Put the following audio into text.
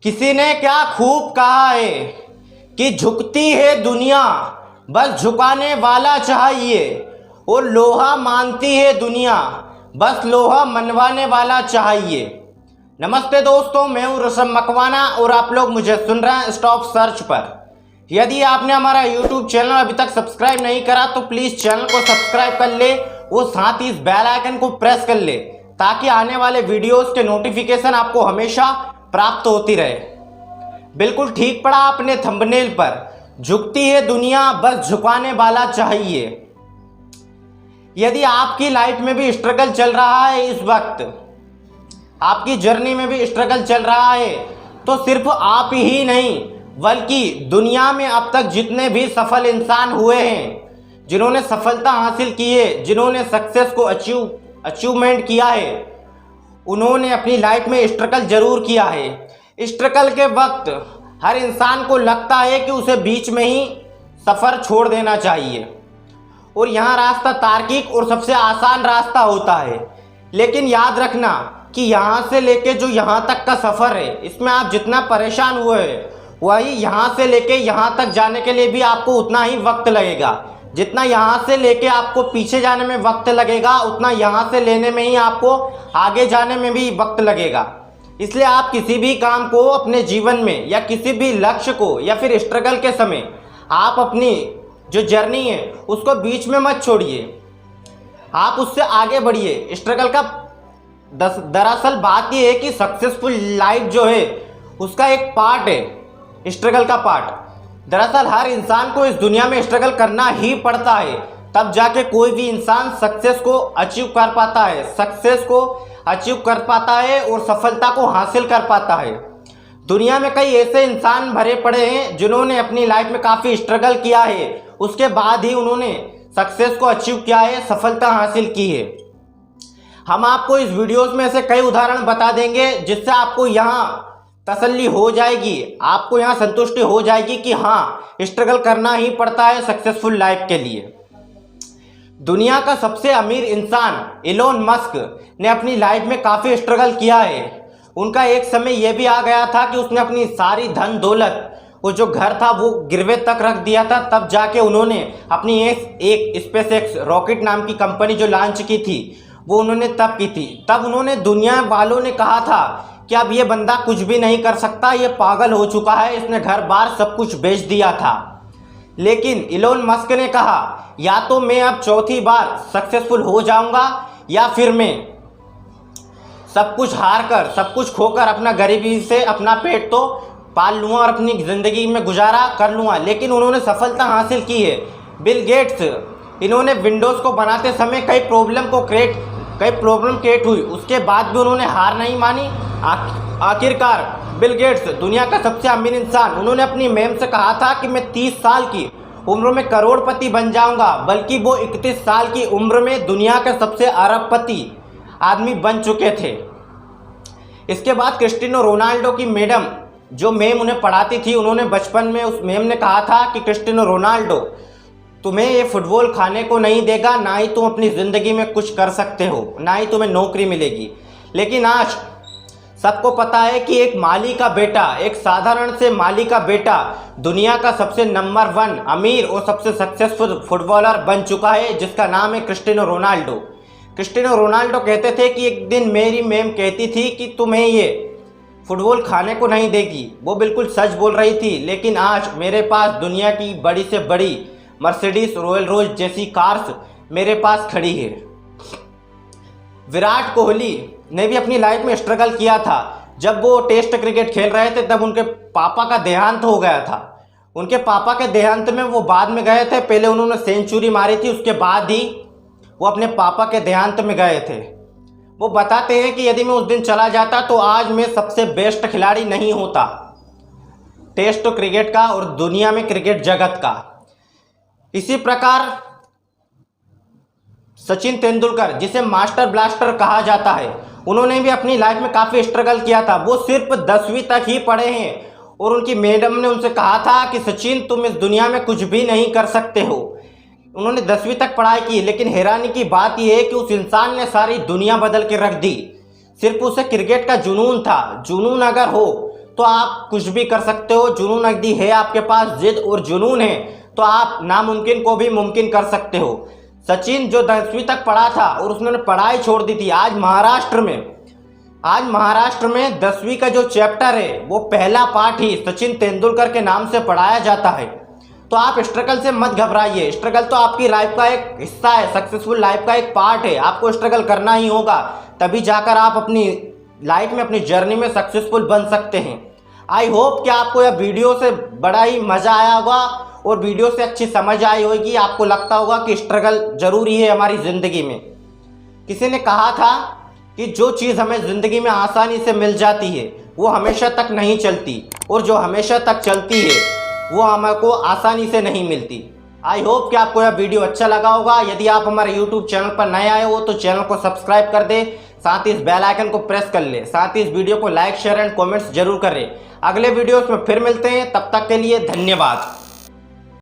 किसी ने क्या खूब कहा है कि झुकती है दुनिया, बस झुकाने वाला चाहिए। और लोहा मानती है दुनिया, बस लोहा मनवाने वाला चाहिए। नमस्ते दोस्तों, मैं हूं रसम मकवाना और आप लोग मुझे सुन रहे हैं स्टॉप सर्च पर। यदि आपने हमारा यूट्यूब चैनल अभी तक सब्सक्राइब नहीं करा तो प्लीज़ चैनल को सब्सक्राइब कर ले और साथ ही इस बेल आइकन को प्रेस कर ले ताकि आने वाले वीडियोस के नोटिफिकेशन आपको हमेशा प्राप्त होती रहे। बिल्कुल ठीक पड़ा आपने थंबनेल पर, झुकती है दुनिया, बस झुकाने वाला चाहिए। यदि आपकी लाइफ में भी स्ट्रगल चल रहा है, इस वक्त आपकी जर्नी में भी स्ट्रगल चल रहा है, तो सिर्फ आप ही नहीं बल्कि दुनिया में अब तक जितने भी सफल इंसान हुए हैं, जिन्होंने सफलता हासिल की है, जिन्होंने सक्सेस को अचीवमेंट किया है, उन्होंने अपनी लाइफ में स्ट्रगल जरूर किया है। स्ट्रगल के वक्त हर इंसान को लगता है कि उसे बीच में ही सफ़र छोड़ देना चाहिए और यहाँ रास्ता तार्किक और सबसे आसान रास्ता होता है। लेकिन याद रखना कि यहाँ से लेके जो यहाँ तक का सफ़र है, इसमें आप जितना परेशान हुए हैं, वही यहाँ से लेके यहाँ तक जाने के लिए भी आपको उतना ही वक्त लगेगा। जितना यहाँ से लेके आपको पीछे जाने में वक्त लगेगा, उतना यहाँ से लेने में ही आपको आगे जाने में भी वक्त लगेगा। इसलिए आप किसी भी काम को अपने जीवन में या किसी भी लक्ष्य को या फिर स्ट्रगल के समय आप अपनी जो जर्नी है उसको बीच में मत छोड़िए, आप उससे आगे बढ़िए। स्ट्रगल का दरअसल बात यह है कि सक्सेसफुल लाइफ जो है उसका एक पार्ट है स्ट्रगल का पार्ट। दरअसल हर इंसान को इस दुनिया में स्ट्रगल करना ही पड़ता है, तब जाके कोई भी इंसान सक्सेस को अचीव कर पाता है, सक्सेस को अचीव कर पाता है और सफलता को हासिल कर पाता है। दुनिया में कई ऐसे इंसान भरे पड़े हैं जिन्होंने अपनी लाइफ में काफ़ी स्ट्रगल किया है, उसके बाद ही उन्होंने सक्सेस को अचीव किया है, सफलता हासिल की है। हम आपको इस वीडियोस में ऐसे कई उदाहरण बता देंगे जिससे आपको यहाँ तसल्ली हो जाएगी, आपको यहाँ संतुष्टि हो जाएगी कि हाँ, स्ट्रगल करना ही पड़ता है सक्सेसफुल लाइफ के लिए। दुनिया का सबसे अमीर इंसान इलोन मस्क ने अपनी लाइफ में काफ़ी स्ट्रगल किया है। उनका एक समय यह भी आ गया था कि उसने अपनी सारी धन दौलत, वो जो घर था वो गिरवे तक रख दिया था, तब जाके उन्होंने अपनी एक स्पेसएक्स रॉकेट नाम की कंपनी जो लॉन्च की थी वो उन्होंने तब की थी। तब उन्होंने दुनिया वालों ने कहा था कि अब ये बंदा कुछ भी नहीं कर सकता, ये पागल हो चुका है, इसने घर बार सब कुछ बेच दिया था। लेकिन इलोन मस्क ने कहा या तो मैं अब चौथी बार सक्सेसफुल हो जाऊंगा या फिर मैं सब कुछ हार कर, सब कुछ खोकर अपना गरीबी से अपना पेट तो पाल लूँगा और अपनी ज़िंदगी में गुजारा कर लूँगा। लेकिन उन्होंने सफलता हासिल की है। बिल गेट्स, इन्होंने विंडोज़ को बनाते समय कई प्रॉब्लम क्रिएट हुई, उसके बाद भी उन्होंने हार नहीं मानी। आखिरकार बिल गेट्स दुनिया का सबसे अमीर इंसान, उन्होंने अपनी मैम से कहा था कि मैं 30 साल की उम्र में करोड़पति बन जाऊंगा, बल्कि वो 31 साल की उम्र में दुनिया के सबसे अरबपति आदमी बन चुके थे। इसके बाद क्रिस्टियानो रोनाल्डो की मैडम, जो मैम उन्हें पढ़ाती थी, उन्होंने बचपन में उस मैम ने कहा था कि क्रिस्टियानो रोनाल्डो, तुम्हें ये फुटबॉल खाने को नहीं देगा, ना ही तुम अपनी ज़िंदगी में कुछ कर सकते हो, ना ही तुम्हें नौकरी मिलेगी। लेकिन आज सबको पता है कि एक माली का बेटा, एक साधारण से माली का बेटा दुनिया का सबसे नंबर 1 अमीर और सबसे सक्सेसफुल फुटबॉलर बन चुका है, जिसका नाम है क्रिस्टियानो रोनाल्डो। क्रिस्टियानो रोनाल्डो कहते थे कि एक दिन मेरी मैम कहती थी कि तुम्हें ये फुटबॉल खाने को नहीं देगी। वो बिल्कुल सच बोल रही थी, लेकिन आज मेरे पास दुनिया की बड़ी से बड़ी मर्सिडीज रॉयल रोल्स जैसी कार्स मेरे पास खड़ी है। विराट कोहली ने भी अपनी लाइफ में स्ट्रगल किया था। जब वो टेस्ट क्रिकेट खेल रहे थे तब उनके पापा का देहांत हो गया था। उनके पापा के देहांत में वो बाद में गए थे, पहले उन्होंने सेंचुरी मारी थी, उसके बाद ही वो अपने पापा के देहांत में गए थे। वो बताते हैं कि यदि मैं उस दिन चला जाता तो आज मैं सबसे बेस्ट खिलाड़ी नहीं होता टेस्ट क्रिकेट का और दुनिया में क्रिकेट जगत का। इसी प्रकार सचिन तेंदुलकर, जिसे मास्टर ब्लास्टर कहा जाता है, उन्होंने भी अपनी लाइफ में काफ़ी स्ट्रगल किया था। वो सिर्फ 10वीं तक ही पढ़े हैं और उनकी मैडम ने उनसे कहा था कि सचिन, तुम इस दुनिया में कुछ भी नहीं कर सकते हो। उन्होंने 10वीं तक पढ़ाई की, लेकिन हैरानी की बात यह है कि उस इंसान ने सारी दुनिया बदल के रख दी। सिर्फ उसे क्रिकेट का जुनून था। जुनून अगर हो तो आप कुछ भी कर सकते हो। जुनून यदि है आपके पास, जिद और जुनून है, तो आप नामुमकिन को भी मुमकिन कर सकते हो। सचिन जो 10वीं तक पढ़ा था और उसने पढ़ाई छोड़ दी थी, आज महाराष्ट्र में 10वीं का जो चैप्टर है वो पहला पार्ट ही सचिन तेंदुलकर के नाम से पढ़ाया जाता है। तो आप स्ट्रगल से मत घबराइए। स्ट्रगल तो आपकी लाइफ का एक हिस्सा है, सक्सेसफुल लाइफ का एक पार्ट है। आपको स्ट्रगल करना ही होगा, तभी जाकर आप अपनी लाइफ में, अपनी जर्नी में सक्सेसफुल बन सकते हैं। आई होप कि आपको यह वीडियो से बड़ा ही मज़ा आया होगा और वीडियो से अच्छी समझ आई होगी। आपको लगता होगा कि स्ट्रगल ज़रूरी है हमारी ज़िंदगी में। किसी ने कहा था कि जो चीज़ हमें ज़िंदगी में आसानी से मिल जाती है वो हमेशा तक नहीं चलती, और जो हमेशा तक चलती है वो हमको आसानी से नहीं मिलती। आई होप कि आपको यह वीडियो अच्छा लगा होगा। यदि आप हमारे यूट्यूब चैनल पर नए आए हो तो चैनल को सब्सक्राइब कर दें, साथ ही इस बेल आइकन को प्रेस कर ले, साथ ही इस वीडियो को लाइक शेयर एंड कमेंट्स जरूर करें। अगले वीडियोस में फिर मिलते हैं, तब तक के लिए धन्यवाद।